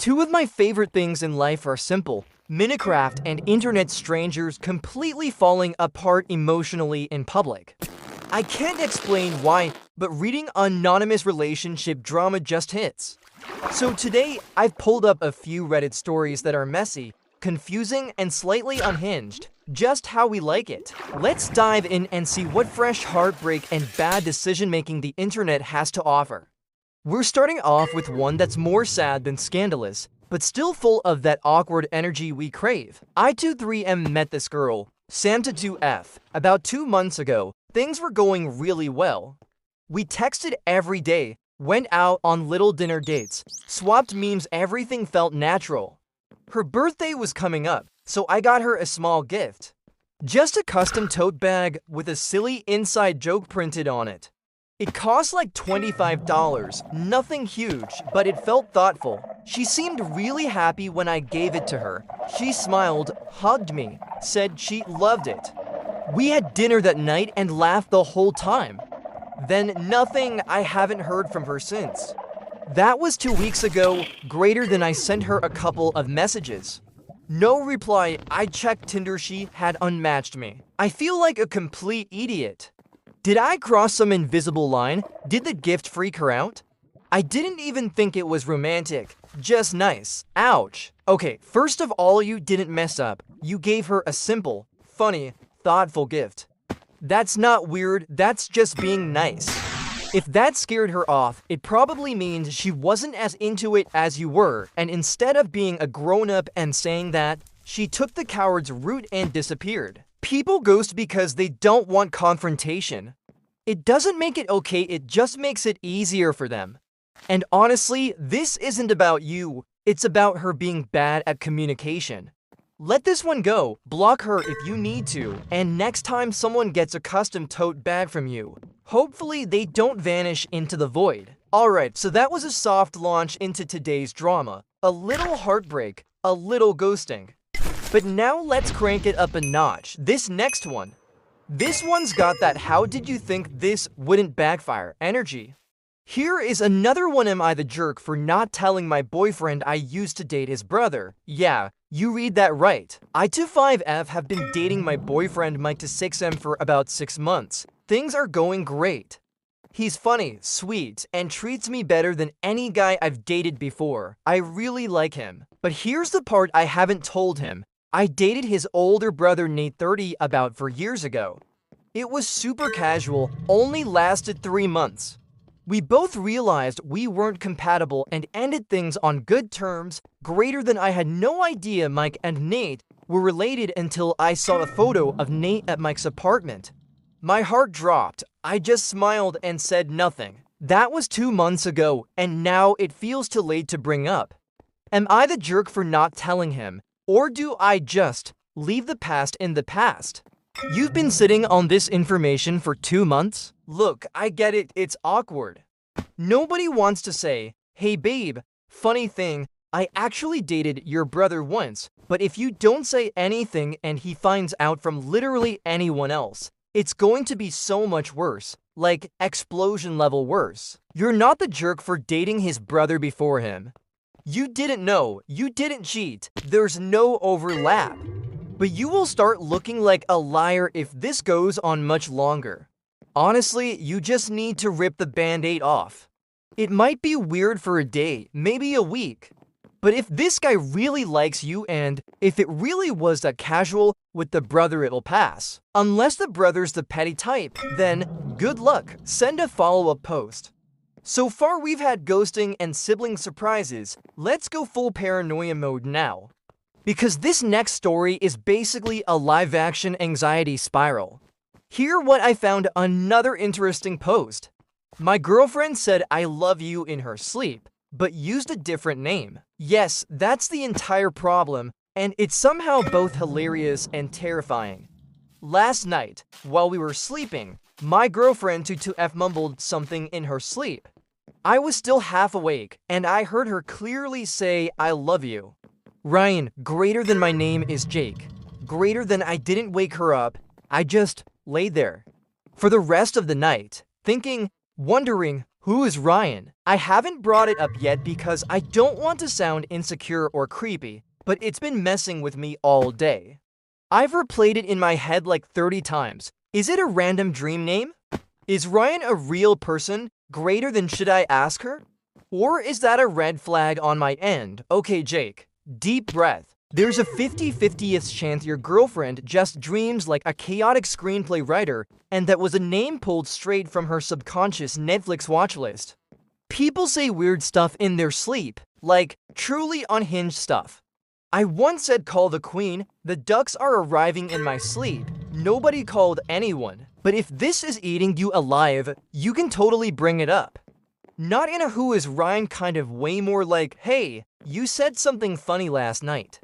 Two of my favorite things in life are simple: Minecraft and internet strangers completely falling apart emotionally in public. I can't explain why, but reading anonymous relationship drama just hits. So today, I've pulled up a few Reddit stories that are messy, confusing, and slightly unhinged. Just how we like it. Let's dive in and see what fresh heartbreak and bad decision-making the internet has to offer. We're starting off with one that's more sad than scandalous, but still full of that awkward energy we crave. I23M met this girl, Santa2F, about 2 months ago. Things were going really well. We texted every day, went out on little dinner dates, swapped memes, everything felt natural. Her birthday was coming up, so I got her a small gift. Just a custom tote bag with a silly inside joke printed on it. It cost like $25, nothing huge, but it felt thoughtful. She seemed really happy when I gave it to her. She smiled, hugged me, said she loved it. We had dinner that night and laughed the whole time. Then nothing. I haven't heard from her since. That was 2 weeks ago. Greater than I sent her a couple of messages. No reply. I checked Tinder, she had unmatched me. I feel like a complete idiot. Did I cross some invisible line? Did the gift freak her out? I didn't even think it was romantic. Just nice. Ouch. Okay, first of all, you didn't mess up. You gave her a simple, funny, thoughtful gift. That's not weird, that's just being nice. If that scared her off, it probably means she wasn't as into it as you were, and instead of being a grown-up and saying that, she took the coward's route and disappeared. People ghost because they don't want confrontation. It doesn't make it okay, it just makes it easier for them. And honestly, this isn't about you, it's about her being bad at communication. Let this one go, block her if you need to, and next time someone gets a custom tote bag from you, hopefully they don't vanish into the void. Alright, so that was a soft launch into today's drama. A little heartbreak, a little ghosting. But now let's crank it up a notch. This next one. This one's got that "how did you think this wouldn't backfire" energy. Here is another one. Am I the jerk for not telling my boyfriend I used to date his brother? Yeah, you read that right. I25F have been dating my boyfriend Mike26M for about 6 months. Things are going great. He's funny, sweet, and treats me better than any guy I've dated before. I really like him. But here's the part I haven't told him. I dated his older brother Nate 30 about 4 years ago. It was super casual, only lasted 3 months. We both realized we weren't compatible and ended things on good terms. Greater than I had no idea Mike and Nate were related until I saw a photo of Nate at Mike's apartment. My heart dropped. I just smiled and said nothing. That was 2 months ago, and now it feels too late to bring up. Am I the jerk for not telling him? Or do I just leave the past in the past? You've been sitting on this information for 2 months? Look, I get it, it's awkward. Nobody wants to say, "Hey babe, funny thing, I actually dated your brother once," but if you don't say anything and he finds out from literally anyone else, it's going to be so much worse, like explosion level worse. You're not the jerk for dating his brother before him. You didn't know, you didn't cheat, there's no overlap. But you will start looking like a liar if this goes on much longer. Honestly, you just need to rip the band-aid off. It might be weird for a day, maybe a week. But if this guy really likes you and if it really was that casual with the brother, it'll pass. Unless the brother's the petty type, then good luck, send a follow-up post. So far we've had ghosting and sibling surprises. Let's go full paranoia mode now. Because this next story is basically a live-action anxiety spiral. Here what I found: another interesting post. My girlfriend said "I love you" in her sleep, but used a different name. Yes, that's the entire problem, and it's somehow both hilarious and terrifying. Last night, while we were sleeping, my girlfriend 22F mumbled something in her sleep. I was still half awake, and I heard her clearly say "I love you." Ryan, greater than my name is Jake. Greater than I didn't wake her up, I just laid there. For the rest of the night, thinking, wondering, Who is Ryan? I haven't brought it up yet because I don't want to sound insecure or creepy, but it's been messing with me all day. I've replayed it in my head like 30 times. Is it a random dream name? Is Ryan a real person? Greater than should I ask her? Or is that a red flag on my end? Okay, Jake, deep breath. There's a 50/50th chance your girlfriend just dreams like a chaotic screenplay writer, and that was a name pulled straight from her subconscious Netflix watchlist. People say weird stuff in their sleep, like truly unhinged stuff. I once said call the queen, the ducks are arriving in my sleep. Nobody called anyone. But if this is eating you alive, you can totally bring it up. Not in a who is Ryan kind of way, more like, hey, you said something funny last night.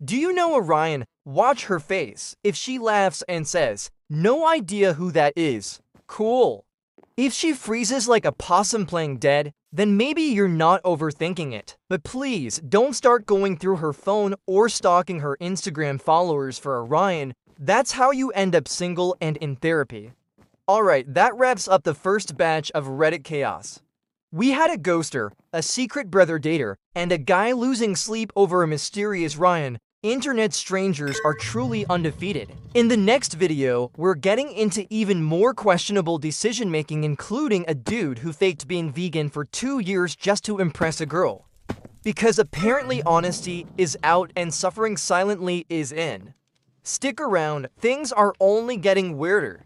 Do you know a Ryan? Watch her face. If she laughs and says, no idea who that is, cool. If she freezes like a possum playing dead, then maybe you're not overthinking it. But please, don't start going through her phone or stalking her Instagram followers for a Ryan. That's how you end up single and in therapy. Alright, that wraps up the first batch of Reddit chaos. We had a ghoster, a secret brother dater, and a guy losing sleep over a mysterious Ryan. Internet strangers are truly undefeated. In the next video, we're getting into even more questionable decision-making, including a dude who faked being vegan for 2 years just to impress a girl. Because apparently honesty is out and suffering silently is in. Stick around, things are only getting weirder.